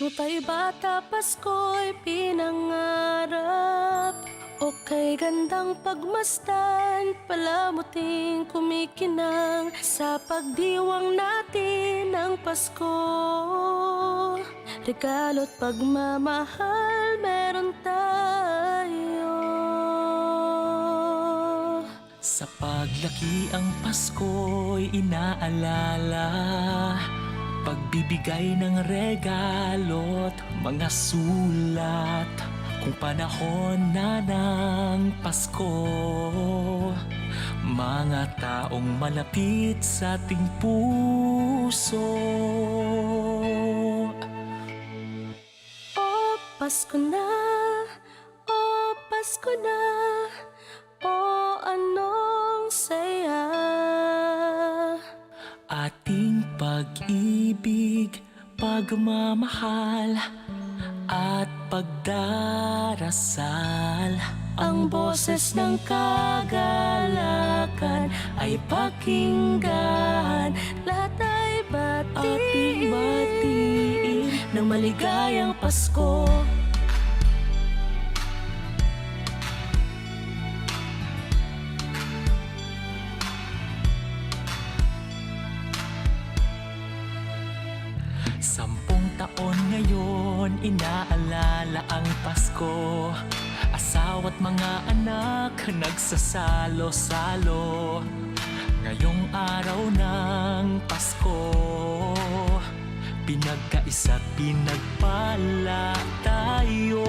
Ngunita'y bata, Pasko'y pinangarap. O kay gandang pagmasdan, palamuting kumikinang sa pagdiwang natin ng Pasko. Regalo't pagmamahal meron tayo. Sa paglaki ang Pasko'y inaalala, pagbibigay ng regalo't mga sulat. Kung panahon na ng Pasko, mga taong malapit sa ating puso. O Pasko na, o Pasko na, o anong saya. Ating pag-ibig, pagmamahal at pagdarasal. Ang boses ng kagalakan ay pakinggan. Lahat ay Ating batiin ng maligayang Pasko. Sampung taon ngayon, inaalala ang Pasko. Asawa't mga anak, nagsasalo-salo. Ngayong araw ng Pasko, pinagkaisa't pinagpala tayo.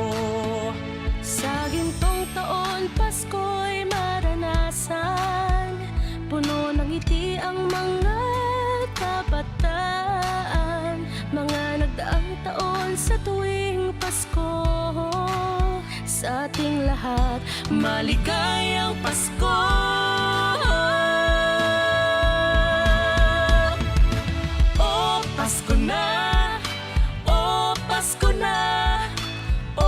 Sa gintong taon, Pasko'y maranasan. Puno ng ngiti ang mga kabataan. Mga nagdaang taon sa tuwing Pasko. Sa ating lahat, maligayang Pasko. O Pasko na, o Pasko na, o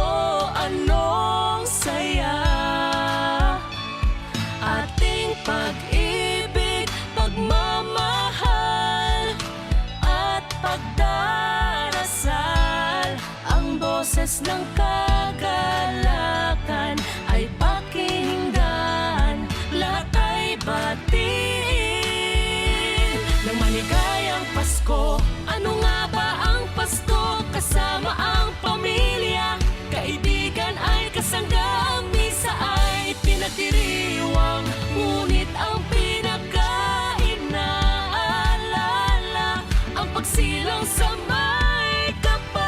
anong saya. Ating pag-ibig, pagmamahal at pagdarasal. Ang boses ng kagalakan ay pakinggan. Lahat ay batiin ng maligayang Pasko. Ano nga ba ang Pasko? Kasama ang pamilya, kaibigan ay kasangga. Ang misa ay pinagdiriwang, ngunit ang pinaka-inaalala ang pagsilang sa may kapal.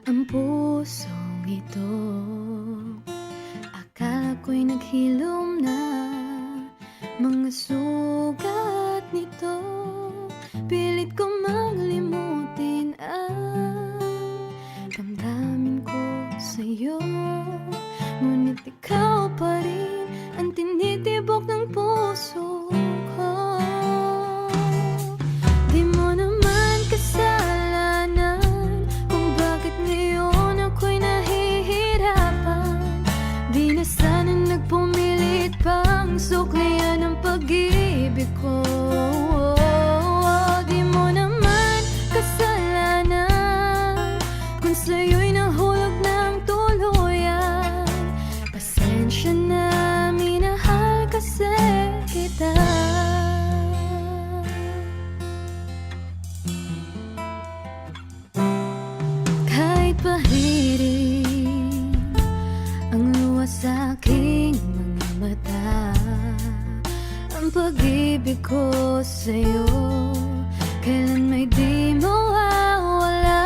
ang pusong ito. Akala ko'y naghilom na mga sugat nito. Pilit ko maglimutin ang damdamin ko sa'yo. Ngunit ikaw pa rin ang tinitibok ng puso ko. Di mo naman kasalanan kung bakit ngayon ako'y nahihirapan. Di na sana nagpumilit pang suklian ang pag-ibig ko. Di mo naman kasalanan kung sa'yo'y nahulog ng tuluyan. Pasensya na, minahal kasi kita. Kahit pahirin ang luwas sa aking mga mata, ang pag-ibig ko sa'yo kailan may di mawawala.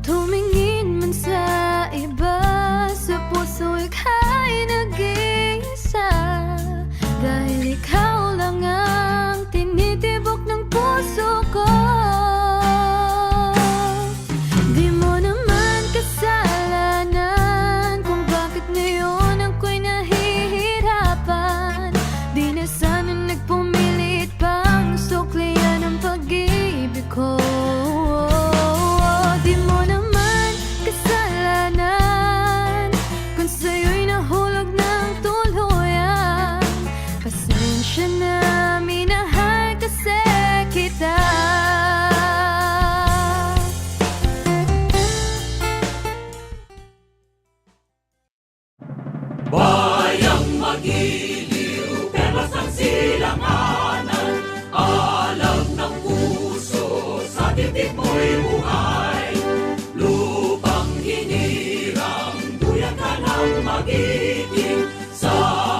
Tumingin man sa iba, sa puso ika'y nag-iisa. Dahil ikaw lang ang tinitibok ng puso ko. Di mo naman kasalanan kung bakit ngayon ako'y nahihirapan. Di na sana nagpumilit pang suklian ang pag-ibig ko. Di mo naman kasalanan kung sa'yo'y nahulog ng tuluyan. Pasensya na, minahal kasi kita. Bayang magiliw, perlas ng silanganan. Alam ng puso, sa titik mo'y buhay. Lupang hinirang, buyan ka ng magiting. Sa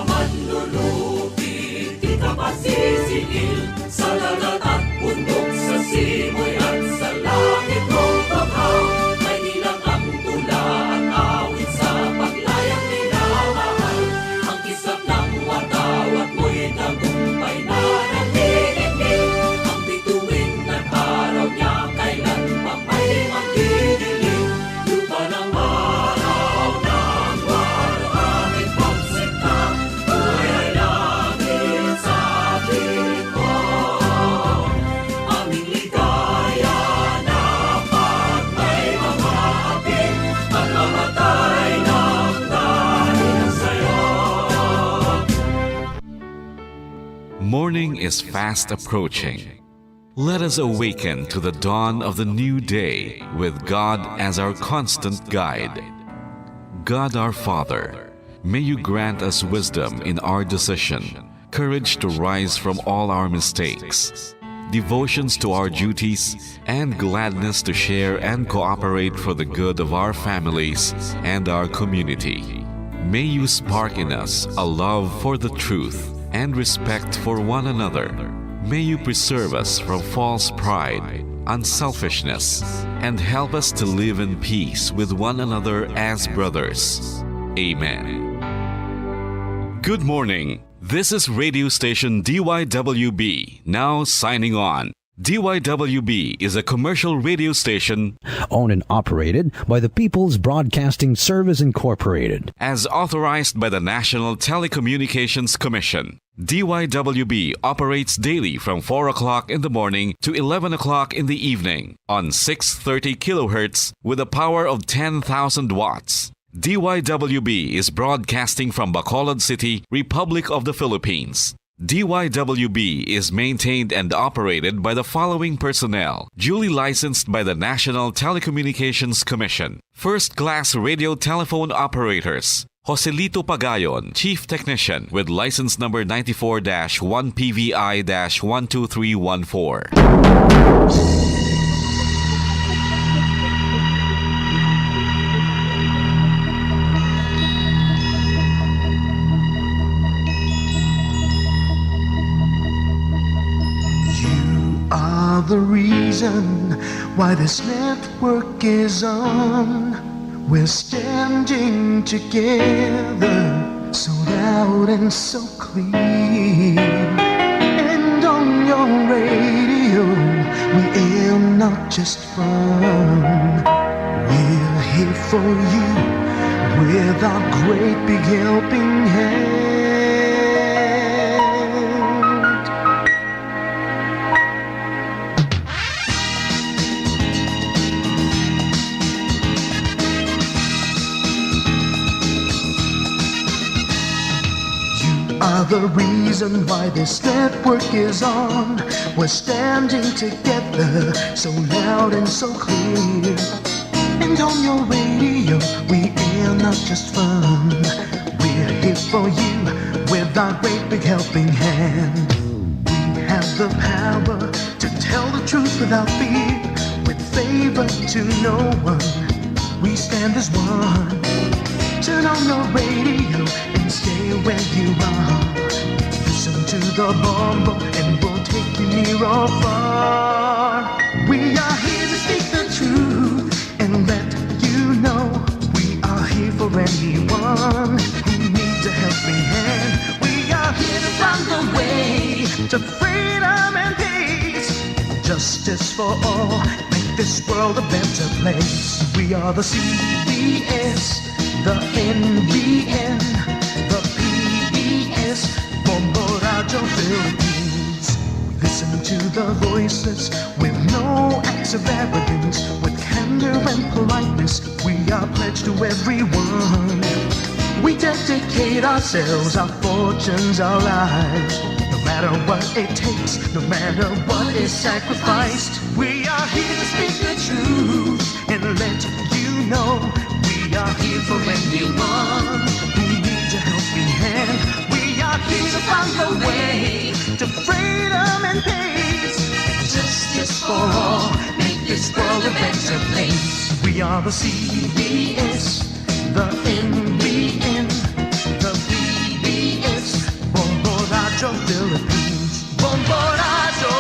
manlulupi, di ka pasisingil. Sa dagat at bundok, sa simoy at sa langit mong paghaw. May nilang ang tula at awit sa paglayang minamahal. Ang kisap ng watawat mo'y tagumpay na nagdidikil. Ang bituin ng araw niya kailan pa may magdidilim. Lupa ng araw ng walo aming pagsikta. Buhay ay langit sa piling ko. Aming ligaya na pag may mga ating at mamatay ng dahil sa'yo. Morning is fast approaching. Let us awaken to the dawn of the new day with God as our constant guide. God our Father, may you grant us wisdom in our decision, courage to rise from all our mistakes, devotions to our duties, and gladness to share and cooperate for the good of our families and our community. May you spark in us a love for the truth and respect for one another. May you preserve us from false pride, unselfishness, and help us to live in peace with one another as brothers. Amen. Good morning. This is radio station DYWB, now signing on. DYWB is a commercial radio station owned and operated by the People's Broadcasting Service Incorporated. as authorized by the National Telecommunications Commission. DYWB operates daily from 4 o'clock in the morning to 11 o'clock in the evening on 630 kilohertz with a power of 10,000 watts. DYWB is broadcasting from Bacolod City, Republic of the Philippines. DYWB is maintained and operated by the following personnel, duly licensed by the National Telecommunications Commission. First-class radio telephone operators. Joselito Pagayon, Chief Technician with license number 94-1PVI-12314. The reason why this meant work is on. We're standing together, so loud and so clear. And on your radio, we aim not just fun. We're here for you with our great big helping hand. Are the reason why this network is on. We're standing together, so loud and so clear. And on your radio, we air not just fun. We're here for you with our great big helping hand. We have the power to tell the truth without fear, with favor to no one. We stand as one. Turn on your radio and stay where you are. Listen to the bombo and we'll take you near or far. We are here to speak the truth and let you know we are here for anyone who needs a helping hand. We are here to find the way to freedom and peace, justice for all, make this world a better place. We are the CBS, the NBN, the PBS, Bombo Radio Philippines. We listen to the voices with no acts of arrogance, with candor and politeness. We are pledged to everyone. We dedicate ourselves, our fortunes, our lives. No matter what it takes, no matter what is sacrificed. We are here to speak the truth and let you know we are here for anyone who needs a helping hand. We are here to find the way to freedom and peace, justice for all, make this world a better place. We are the CBS, the NBN, the PBS, Bombo Radio Philippines. Bombo Radio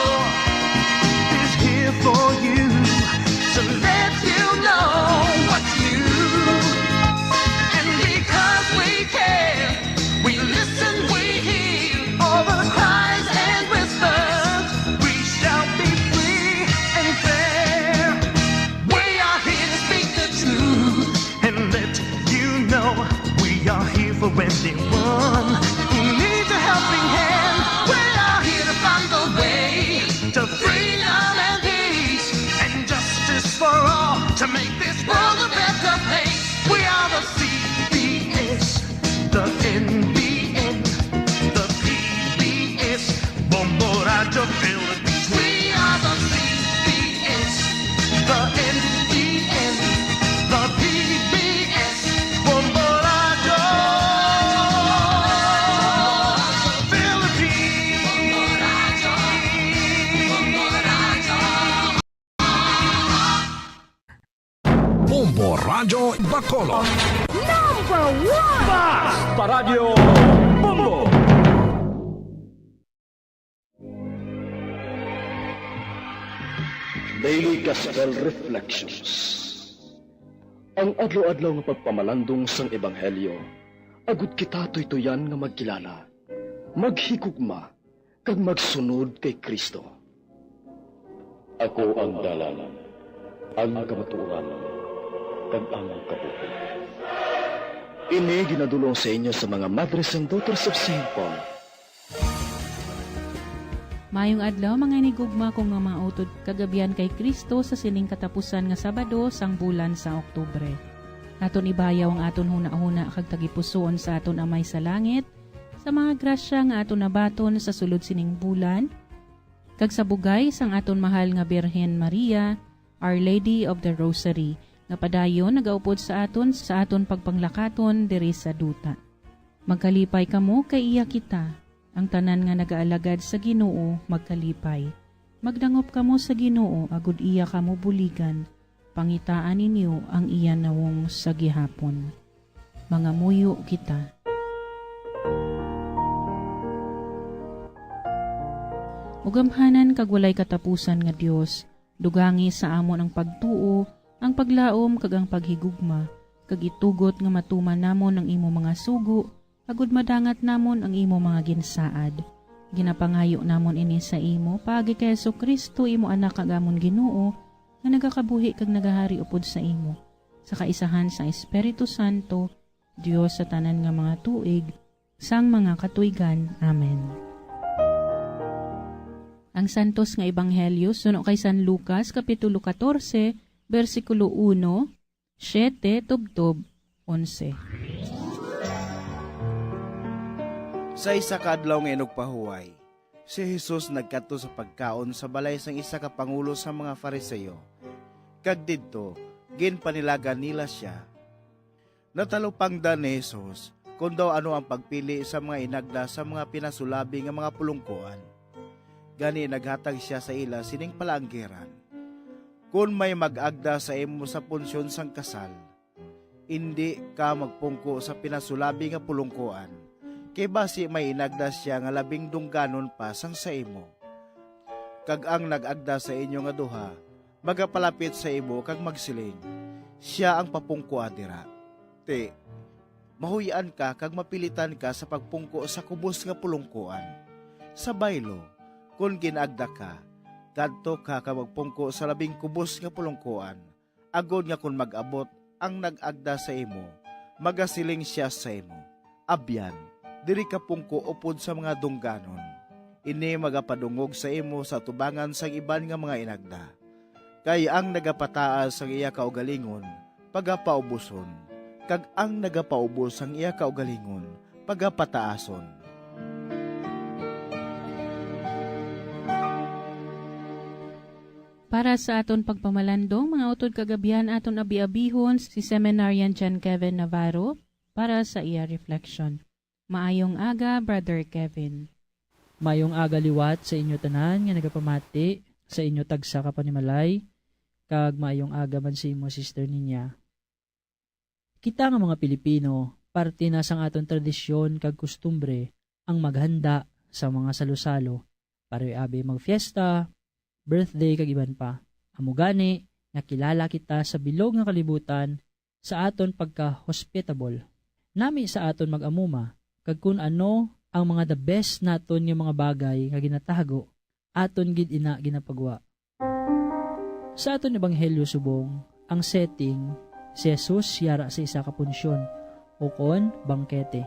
is here for you to let you know what's new. And because we care, we listen, we hear all the cries and whispers. We shall be free and fair. We are here to speak the truth and let you know we are here for anyone who needs a helping hand. We are here to find the way to freedom and peace and justice for all, to make this world a better place. We are the CBS, the NBN, the PBS, Bombo Radio Philippines. We are the CBS, the NBN, the PBS, Bombo Radio Bombo Radio Bacolod. Paradyo Bombo! Daily Gospel Reflections. Ang adlaw-adlaw nga pagpamalandong sang Ebanghelyo, agud kita tuytoyan nga magkilala, maghigugma, kag magsunod kay Kristo. Ako ang dalan, ang kamatuoran, kag ang kabuhi. Ini ginadulong sa inyo sa mga Mothers and Daughters of St. Paul. Mayong adlaw mga inigugma kong mga mautod kagabihan kay Kristo sa sining katapusan nga Sabado sang bulan sa Oktubre. Aton ibayaw ang aton huna-huna kag tagipusoon sa aton Amay sa langit, sa mga grasya nga aton nabaton sa sulod sining bulan, kag sa bugay sang aton mahal nga Birhen Maria, Our Lady of the Rosary, nga padayon nagaupod sa aton pagpanglakaton diri sa duta. Magkalipay kamo kay iya kita, ang tanan nga nagaalagad sa Ginoo magkalipay. Magdangop kamo sa Ginoo agud iya kamo buligan, pangitaan ninyo ang iya nawong sa gihapon. Mga muyo kita. Ugamhanan kag walay katapusan nga Dios, dugangi sa amon ang pagtuo ang paglaom kag ang paghigugma, kag itugot nga matuman namon ang imo mga sugo, agud madangat namon ang imo mga ginsaad. Ginapangayo namon ini sa imo, pagi kay Jesucristo imo anak kag amon Ginoo, nga nagakabuhi kag nagahari upod sa imo. Sa kaisahan sa Espiritu Santo, Dios sa tanan nga mga tuig, sang mga katuigan. Amen. Ang santos nga ebanghelyo suno kay San Lucas kapitulo 14, versikulo 1, 7 tubtob 11. Sa isa ka adlaw nga inugpahuway, si Jesus nagkadto sa pagkaon sa balay sang isa ka pangulo sa mga Fariseo. Kag didto, ginpanilagan nila siya. Natalupangdan ni Jesus kung daw ano ang pagpili sa mga inagda sa mga pinasulabi nga mga pulungkuan. Gani naghatag siya sa ila sining palanggiran. Kung may mag-agda sa imo sa punsyon sang kasal, hindi ka magpungko sa pinasulabi nga pulungkuan. Kay basi may inagda siya nga labing dungganon pa sang sa imo. Kag ang nag-agda sa inyo nga duha, magapalapit sa imo kag magsiling, siya ang papungko adira. Te, mahuyaan ka kag mapilitan ka sa pagpungko sa kubos nga pulungkuan. Sa baylo, kung ginagda ka, kadto ka ka magpungko sa labing kubos nga pulungkuan. Agod nga kung mag-abot ang nag-agda sa imo, magasiling siya sa imo. Abyan, diri ka pungko upod sa mga dungganon. Ini magapadungog sa imo sa tubangan sang iban nga mga inagda. Kay ang nagapataas sang iya kaugalingon, pagapaubuson. Kag ang nagapaubos sang iya kaugalingon, pagapataason. Para sa aton pagpamalandong, mga utod kagabihan aton abi-abihon si Seminarian John Kevin Navarro para sa iya reflection. Maayong aga, Brother Kevin. Maayong aga liwat sa inyo tanan nga nagapamati sa inyo tagsa ka panimalay, kag maayong aga man sa imo Sister Ninya. Kita nga mga Pilipino, parte na sang aton tradisyon kag kustumbre ang maghanda sa mga salo-salo para abi magfiesta, birthday kag iban pa. Amugani nga kilala kita sa bilog nga kalibutan sa aton pagka-hospitable. Nami sa aton mag-amuma kag kun ano ang mga the best naton nga mga bagay nga ginatago, aton gid ina ginapagwa. Sa aton ebanghelyo subong, ang setting, si Jesus yara sa isa ka punsyon, o kon bangkete.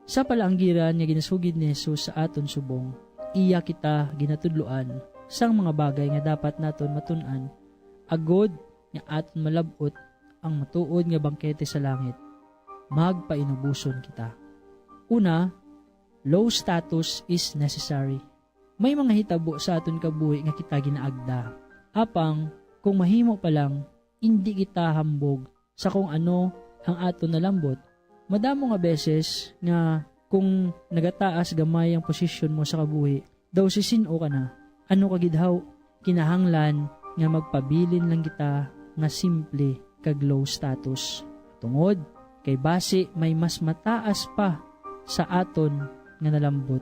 Sa palanggiran nga ginasugid ni Jesus sa aton subong, iya kita ginatudloan sang mga bagay nga dapat naton matun-an, agod nga aton malabot ang matuod nga bangkete sa langit. Magpainubuson kita. Una, low status is necessary. May mga hitabo sa aton kabuhi nga kita ginaagda. Apang, kung mahimo pa lang, hindi kita hambog sa kung ano ang aton nalambot. Madamo nga beses nga kung nagataas gamay ang posisyon mo sa kabuhi, daw sisino ka na. Ano kagidhaw? Kinahanglan nga magpabilin lang kita nga simple kag low status. Tungod, kay base may mas mataas pa sa aton nga nalambot.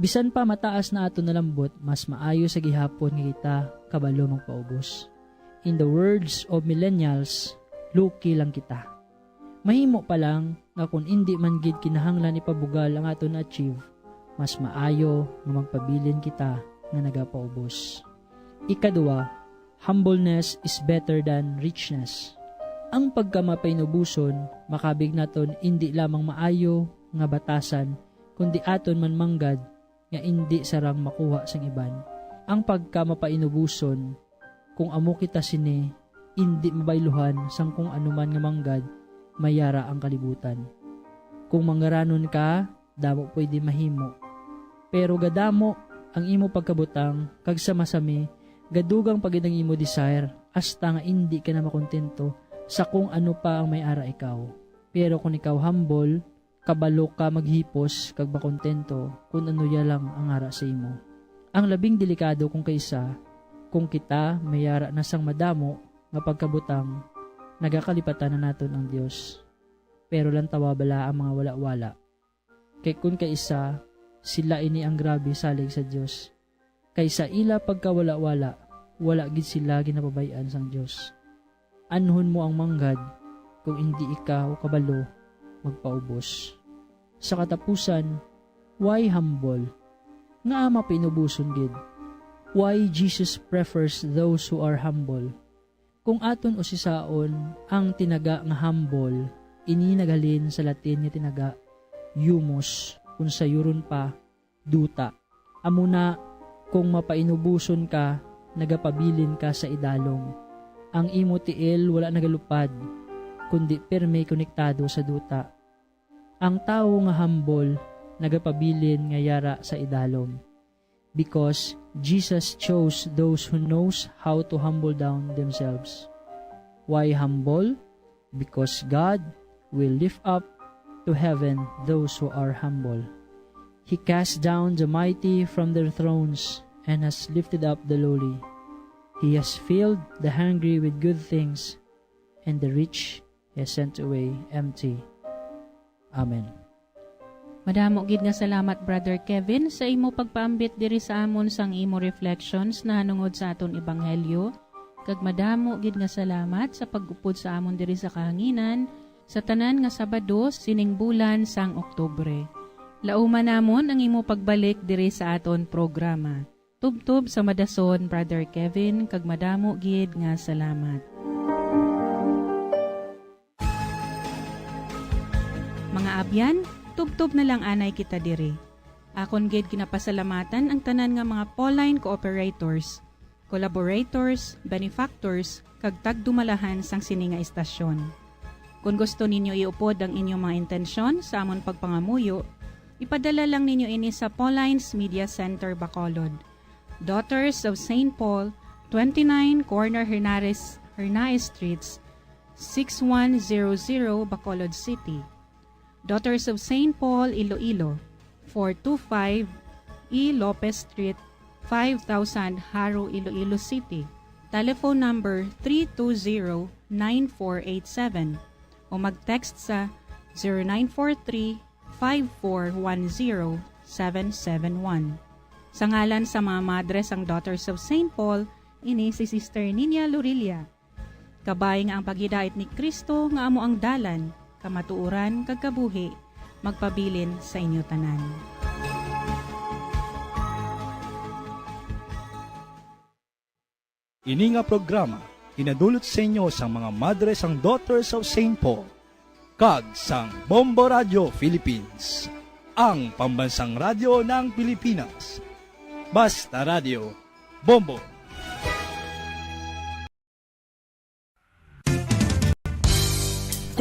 Bisan pa mataas na aton nalambot, mas maayo sa gihapon nga kita kabalo magpaubos. In the words of millennials, lucky lang kita. Mahimo pa lang nga kung hindi man gid kinahanglan ipabugal ang aton na-achieve, mas maayo nga magpabilin kita nga nagapaubos. Ikadua, humbleness is better than richness. Ang pagkamapainubuson, makabig naton hindi lamang maayo nga batasan, kundi aton man manggad nga hindi sarang makuha sang iban. Ang pagkamapainubuson, kung amo kita sini, hindi mabayluhan sang kung anuman nga manggad, mayara ang kalibutan. Kung manggaranon ka, damo pwede mahimo. Pero gadamo ang imo pagkabutang, kag sama-sami, gadugang pagidang imo desire, hasta nga hindi ka na makontento sa kung ano pa ang may ara ikaw. Pero kung ikaw humble, kabalo ka maghipos kag makontento kung ano ya lang ang ara sa imo. Ang labing delikado kung kaysa, kung kita mayara na sang madamo nga pagkabutang, nagakalipatan na naton ang Dios. Pero lang tawabala ang mga wala-wala. Kay kun kaysa, sila ini ang grabe salig sa Dios. Kaysa ila pagkawala-wala, wala gid sila ginapabayan sang Dios. Anhon mo ang manggad kung hindi ikaw kabalo magpaubos. Sa katapusan, why humble? Nga ama pinubuson gid. Why Jesus prefers those who are humble? Kung aton o sisaon ang tinaga nga humble, ini nagalin sa Latin nga tinaga humus, kung sa yuron pa duta. Amuna kung mapainubuson ka, nagapabilin ka sa idalong. Ang imo tiil wala nagalupad, kundi perme konektado sa duta. Ang tao nga humble, nagapabilin nga yara sa idalom. Because Jesus chose those who knows how to humble down themselves. Why humble? Because God will lift up to heaven those who are humble. He cast down the mighty from their thrones and has lifted up the lowly. He has filled the hungry with good things, and the rich he has sent away empty. Amen. Madamo gid nga salamat Brother Kevin sa imo pagpaambit diri sa amon sang imo reflections na hanungod sa aton ebanghelyo. Kag madamo gid nga salamat sa pag-upod sa amon diri sa kahanginan sa tanan nga Sabado sining bulan sang Oktubre. Lauman namon ang imo pagbalik diri sa aton programa. Tubtob sa madason Brother Kevin kag madamo gid nga salamat. Mga abyan, tubtob na lang anay kita diri. Akon gid kinapasalamatan ang tanan nga mga Pauline cooperators, collaborators, benefactors, kag tagdumalahan sang sini nga istasyon. Kung gusto ninyo iupod ang inyong mga intensyon sa amon pagpangamuyo, ipadala lang ninyo ini sa Pauline's Media Center, Bacolod. Daughters of St. Paul, 29 Corner Hernaez Streets, 6100 Bacolod City. Daughters of St. Paul, Iloilo, 425 E. Lopez Street, 5000 Haro, Iloilo City. Telephone number 320-9487 o mag-text sa 0943-5410-771. Sa ngalan sa mga madres ang Daughters of St. Paul, ini si Sister Nina Lurilia. Kabay nga ang paghidait ni Kristo nga amo ang dalan, kamatuuran kag kabuhi, magpabilin sa inyo tanan. Ini nga programa hinadulot sa inyo sa mga madres ang Daughters of St. Paul kag sang Bombo Radio Philippines, ang pambansang radyo ng Pilipinas. Basta Radio Bombo.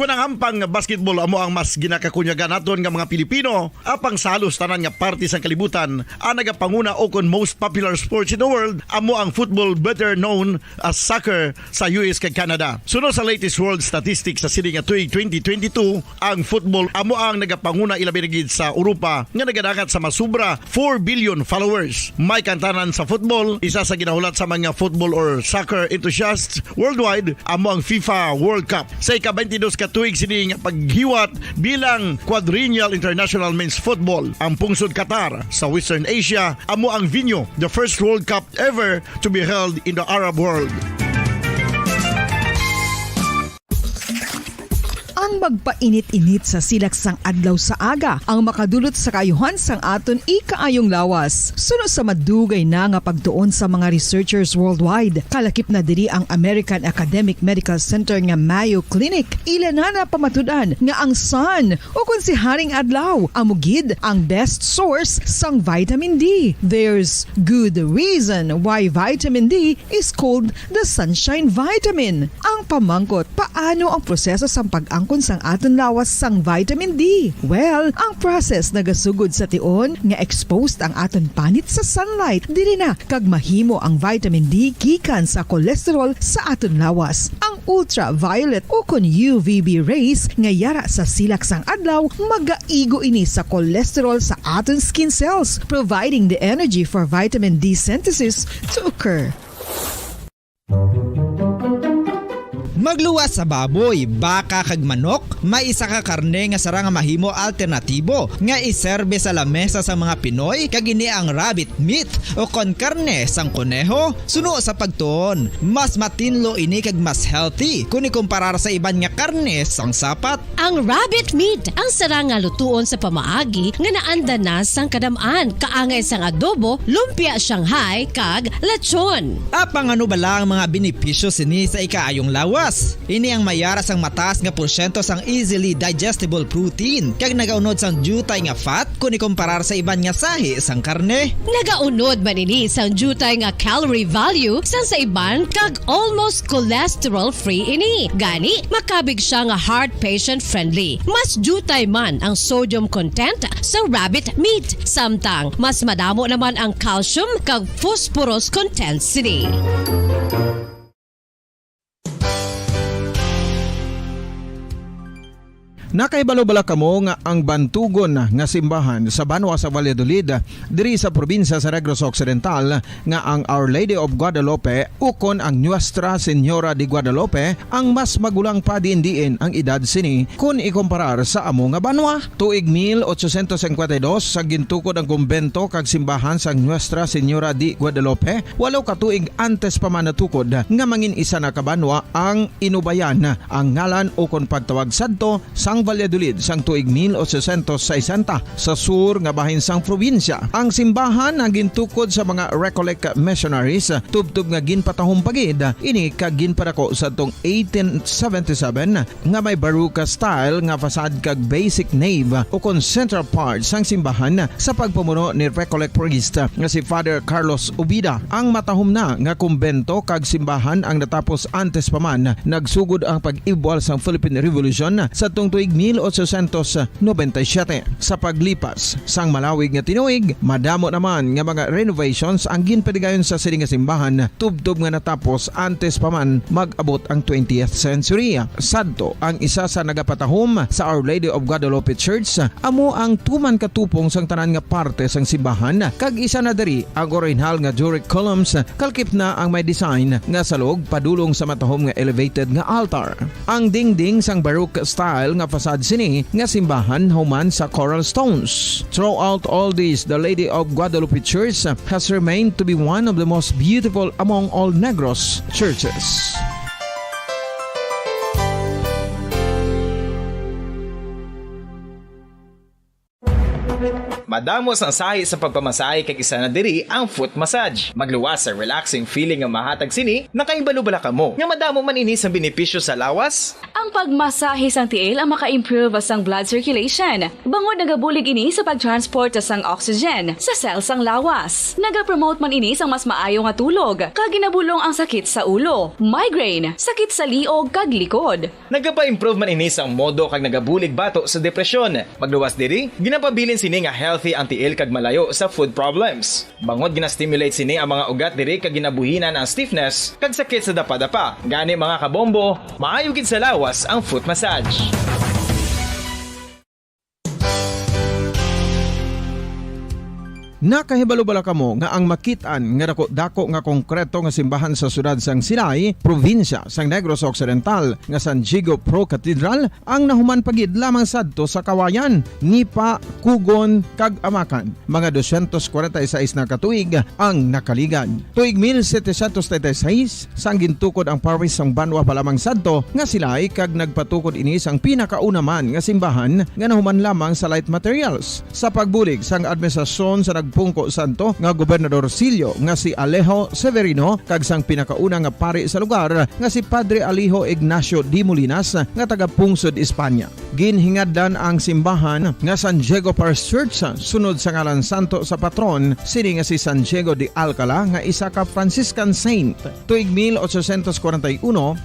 Kung ang ampang basketball amo ang mas ginakakunyagan naton nga mga Pilipino, apang salos tanan nga parte sang kalibutan, ang nagapanguna o kon most popular sports in the world, amo ang football better known as soccer sa US kag Canada. Sunod sa latest world statistics sa sining nga tuig 2022, ang football amo ang nagapanguna ilabi na gid sa Europa nga nagadagat sa masubra 4 billion followers. May kantanan sa football, isa sa ginahulat sa mga football or soccer enthusiasts worldwide, amo ang FIFA World Cup. Sa ika-22 ka tuig sining paghiwat bilang Quadrennial International Men's Football. Ang pungsod Qatar sa Western Asia amo ang venue, the first World Cup ever to be held in the Arab world. Ang magpainit-init sa silaksang adlaw sa aga ang makadulot sa kayuhan sang aton ikaayong lawas. Sunod sa madugay na nga pagtuon sa mga researchers worldwide, kalakip na diri ang American Academic Medical Center nga Mayo Clinic. Ila na pamatudan nga ang sun o kung si Haring Adlaw amugid ang best source sang vitamin D. There's good reason why vitamin D is called the sunshine vitamin. Ang pamangkot, paano ang proseso sa pag-angkon sang aton lawas sang vitamin D? Well, ang process nagasugod sa tion nga exposed ang aton panit sa sunlight dili na kag mahimo ang vitamin D gikan sa cholesterol sa aton lawas. Ang ultraviolet o kon UVB rays nga yara sa silak sang adlaw magaigo ini sa cholesterol sa aton skin cells, providing the energy for vitamin D synthesis to occur. Magluwas sa baboy, baka kag manok, may isa ka karne nga sara nga mahimo alternatibo nga iserbe sa lamesa sa mga Pinoy kag ini ang rabbit meat o kon karne sang kuneho. Suno sa pagtuon, mas matinlo ini kag mas healthy kung ikumparar sa iban nga karne sang sapat. Ang rabbit meat ang sara nga lutuon sa pamaagi nga naanda na sang kadamaan, kaangay sang adobo, lumpia Shanghai kag lechon. Apang ano bala ang mga benepisyo sini sa ikaayong lawas? Ini ang mayara sang mataas nga porsyento sang easily digestible protein kag nagaunod sang jutay nga fat kung ikumparar sa iban nga sahi sang karne. Nagaunod man ini sang jutay nga calorie value sang sa iban kag almost cholesterol free ini. Gani makabig siya nga heart patient friendly. Mas jutay man ang sodium content sa rabbit meat, samtang mas madamo naman ang calcium kag phosphorus content sini. Nakaibalo-bala kamo nga ang bantugon nga simbahan sa Banwa sa Valladolid diri sa probinsya sa Negros Occidental nga ang Our Lady of Guadalupe ukon ang Nuestra Señora de Guadalupe ang mas magulang pa diin ang edad sini kung ikumparar sa amo nga banwa. Tuig 1852 sa gintukod ang kumbento kag simbahan sa Nuestra Señora de Guadalupe, walo ka tuig antes pa man natukod nga mangin isa na kabanwa ang inubayan ang ngalan ukon pagtawag sadto sang Valladolid sang tuig 1860 sa sur nga bahin sang probinsya. Ang simbahan ang gintukod sa mga Recollect missionaries tubtub nga ginpatahong pagid ini kag ginpadako sa tong 1877 nga may baroque style nga fasad kag basic nave o kon central part sang simbahan sa pagpamuno ni Recollect priest nga si Father Carlos Ubida. Ang matahom na nga kumbento kag simbahan ang natapos antes pa man nagsugod ang pag-ibwal sang Philippine Revolution sa tong tuig 1897. Sa paglipas sang malawig nga tinuig, madamo naman nga mga renovations ang ginpadigayon sa sining nga simbahan tubtob nga natapos antes pa man mag-abot ang 20th century. Sadto ang isa sa nagapatahom sa Our Lady of Guadalupe Church, amo ang tuman katupong sang tanan nga parte sang simbahan kag isa na diri ang original nga Doric columns kalkip na ang may design nga salog padulong sa matahom nga elevated nga altar. Ang dingding sang baroque style nga fasad sini nga simbahan human sa coral stones. Throughout all this, the Lady of Guadalupe Church has remained to be one of the most beautiful among all Negros churches. Madamos ang sahi sa pagpamasahe kag isa na diri ang foot massage. Magluwas sa relaxing feeling nga mahatag sini, nakaibalo-bala ka mo. Nga madamo man ini sa benepisyo sa lawas. Ang pagmasahe sang tiil ang maka-improve sang blood circulation. Bangod nagabulig ini sa pagtransport sang oxygen sa cells sang lawas. Nagapromote man ini sang mas maayo nga tulog, kag ginabulong ang sakit sa ulo, migraine, sakit sa liog kag likod. Nagapa-improve man ini sang modo kag nagabulig bato sa depresyon. Magluwas diri, ginapabilin sini nga healthy ang tiil kag malayo sa food problems. Bangod gina-stimulate sini ang mga ugat diri kag ginabuhinan ang stiffness kag sakit sa dapa-dapa. Gani mga kabombo, maayo gid sa lawas ang foot massage. Nakahibalo-bala kamo nga ang makitaan nga dako nga konkreto nga simbahan sa sudad sang Sinay, probinsya sang Negros Occidental nga San Diego Pro Cathedral ang nahuman pagid lamang sadto sa Kawayan, Nipa, Kugon kag Amakan. Mga 246 na katuig ang nakaligan. Tuig 1736 sang gintukod ang parish sang Banwa pa lamang sadto nga Sinay kag nagpatukod ini sang pinakauna man nga simbahan nga nahuman lamang sa light materials. Sa pagbulig sang administrasyon sa Pungko Santo nga Gobernador Silio nga si Alejo Severino kag sang pinakauna nga pari sa lugar nga si Padre Alijo Ignacio de Molinas nga taga Pungsod, Espanya. Ginhingad-dan ang simbahan nga San Diego Parish Church sunod sa ngalan santo sa patron sini nga si San Diego de Alcala nga isa ka Franciscan saint. Tuig 1841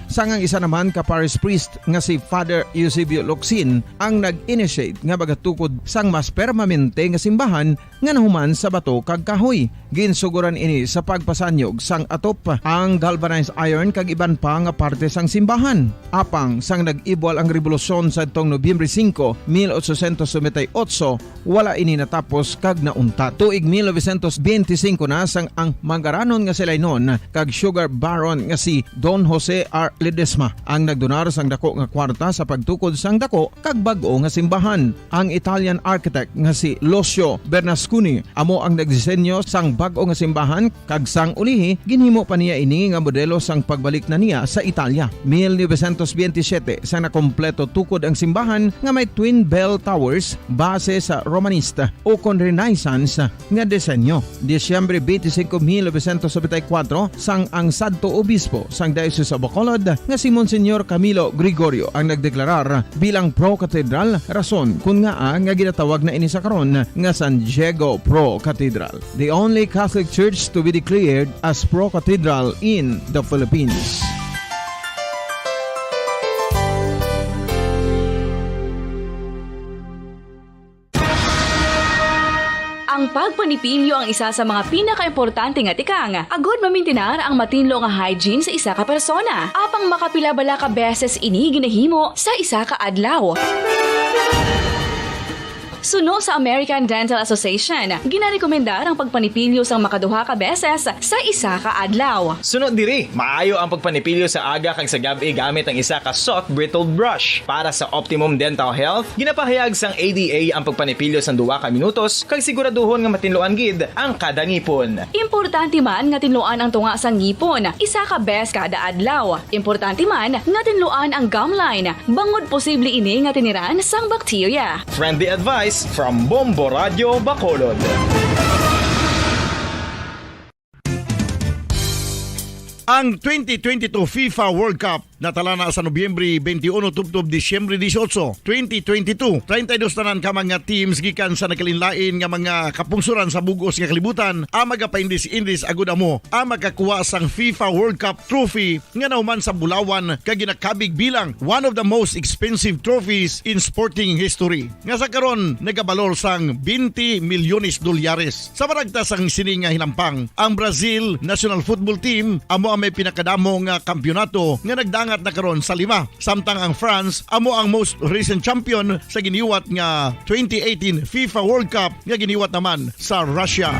sang ang isa naman ka parish priest nga si Father Eusebio Locsin ang nag-initiate nga bagatukod sang mas permanente nga simbahan nga nahuman sa bato kag kahoy. Ginsuguran ini sa pagpasanyog sang atop ang galvanized iron kag iban pa nga parte sang simbahan. Apang sang nag-ibwal ang revolusyon sa itong Nobyembre 5, 1898, wala ini natapos kag naunta. Tuig 1925 na sang ang mangaranon nga sila noon kag sugar baron nga si Don Jose R. Ledesma ang nagdonar sang dako nga kwarta sa pagtukod sang dako kag bag-o nga simbahan. Ang Italian architect nga si Lucio Bernasconi amo ang nagdisenyo sang bag-o nga simbahan kag sang ulihi ginhimo pa niya ini nga modelo sang pagbalik na niya sa Italia. 1927 sang nakompleto tukod ang simbahan nga may twin bell towers base sa Romanista o kon Renaissance nga disenyo. Disyembre 25, 1974 sang ang sadto obispo sang Diocese of Bacolod nga si Monsignor Camilo Gregorio ang nagdeklarar bilang pro-cathedral, rason kung nga ginatawag na ini sa karon nga San Diego Pro-Cathedral, the only Catholic Church to be declared as pro-cathedral in the Philippines. Ang pagpanipilyo ang isa sa mga pinaka-importante nga tikang. Agod mamintinar ang matinlo nga hygiene sa isa ka persona. Apang makapilabala ka beses ini ginahimo sa isa ka adlaw. Suno sa American Dental Association, ginarekomendar ang pagpanipilyo sang makaduha ka beses sa isa ka adlaw. Sunod diri, maayo ang pagpanipilyo sa aga kag sa gabi gamit ang isa ka soft brittle brush. Para sa optimum dental health, ginapahayag sang ADA ang pagpanipilyo sang 2 ka minutos kag siguraduhon nga matinloan gid ang kada ngipon. Importante man nga tinluan ang tunga sang ngipon, isa ka bes kada adlaw. Importante man nga tinluan ang gum line, bangod posible ini nga tiniran sang bakterya. Friendly advice from Bombo Radio Bacolod. Ang 2022 FIFA World Cup natala na sa Nobyembre 21 tubtob Disyembre 18, 2022. 32 tanan ka mga teams gikan sa nakalinlain nga mga kapungsuran sa bugos nga kalibutan ang magapaindis-indis agud amo ang makakuha sang FIFA World Cup trophy nga nauman sa Bulawan kag ginakabig bilang one of the most expensive trophies in sporting history. Nga sa karon nagabalor sang 20 milyones dolyares. Sa baragta sang sining nga hinampang, ang Brazil National Football Team amo ang may pinakadamo nga kampyonato nga nagdangat na karon sa 5. Samtang ang France amo ang most recent champion sa giniwat nga 2018 FIFA World Cup nga giniwat naman sa Russia.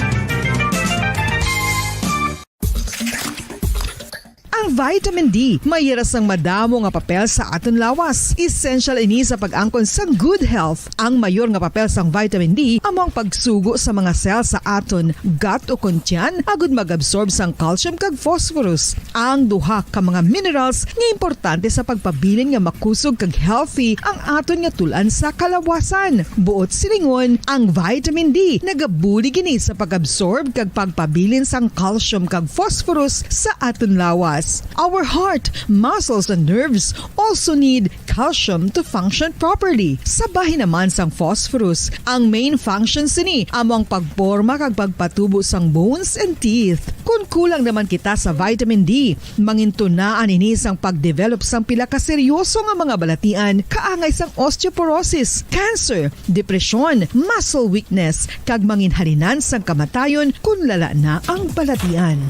Ang vitamin D mayira sang madamo nga papel sa aton lawas. Essential ini sa pag-angkon sang good health. Ang mayor nga papel sang vitamin D amo ang pagsugo sa mga cell sa aton gut o kuntyan agud mag-absorb sang calcium kag phosphorus. Ang duha ka mga minerals nga importante sa pagpabilin nga makusog kag healthy ang aton nga tulan sa kalawasan. Buot silingon, ang vitamin D nagabuli gini sa pag-absorb kag pagpabilin sang calcium kag phosphorus sa aton lawas. Our heart, muscles, and nerves also need calcium to function properly. Sabahin naman sang phosphorus, ang main functions ni amo ang pagporma kag pagpatubo sang bones and teeth. Kung kulang naman kita sa vitamin D, mangintunaan ini sang pagdevelop sang pila ka seryoso nga mga balatian kaangay sang osteoporosis, cancer, depresyon, muscle weakness, kag manginhalinan sang kamatayon kung lala na ang balatian.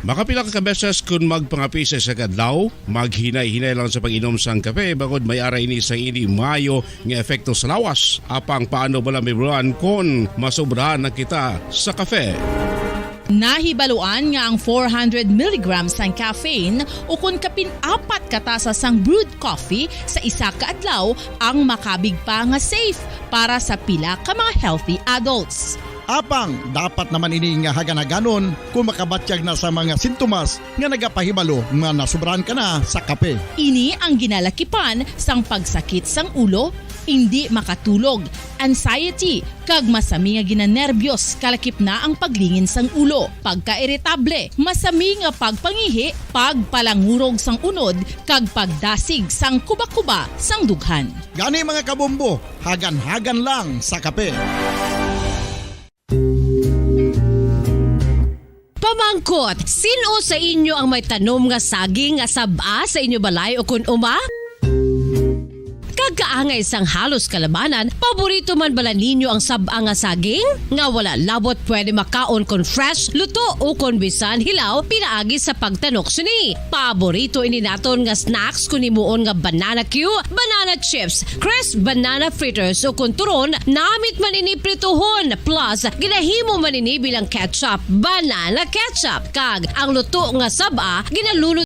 Makapila ka beses kung magpangapisa sa kadlaw, maghinay-hinay lang sa pag-inom sang kape bagod may ara ini sang ini mayo nga epekto sa lawas. Apang paano bala may bulan kung masobrahan na kita sa kape? Nahibaluan nga ang 400 mg sang caffeine o kung kapin-4 katasa sang brewed coffee sa isa ka adlaw ang makabig pa nga safe para sa pila ka mga healthy adults. Apang dapat naman ini nga haganaganon kung makabatyag na sa mga sintomas nga nagapahibalo nga nasubrahan ka na sa kape. Ini ang ginalakipan sang pagsakit sang ulo, hindi makatulog, anxiety, kag masami nga ginanerbiyos kalakip na ang paglingin sang ulo, pagka-irritable, masami nga pagpangihi, pagpalangurog sang unod, kag pagdasig sang kuba-kuba sang dughan. Gani mga kabombo, hagan-hagan lang sa kape. Pamangkot, sino sa inyo ang may tanom nga saging nga saba sa inyo balay o kun uma? kag kaangay sang halos kalabanan, paborito man bala ninyo ang sab-a nga saging? Nga wala labot pwede makaon kon fresh, luto o kon bisan hilaw pinaagi sa pagtanok sini. Paborito ini naton nga snacks kun himuon nga banana Q, banana chips, crisp banana fritters o kun turon, namit man ini prituhon plus ginahimo man ini bilang ketchup, banana ketchup kag ang luto nga sab-a ginalulot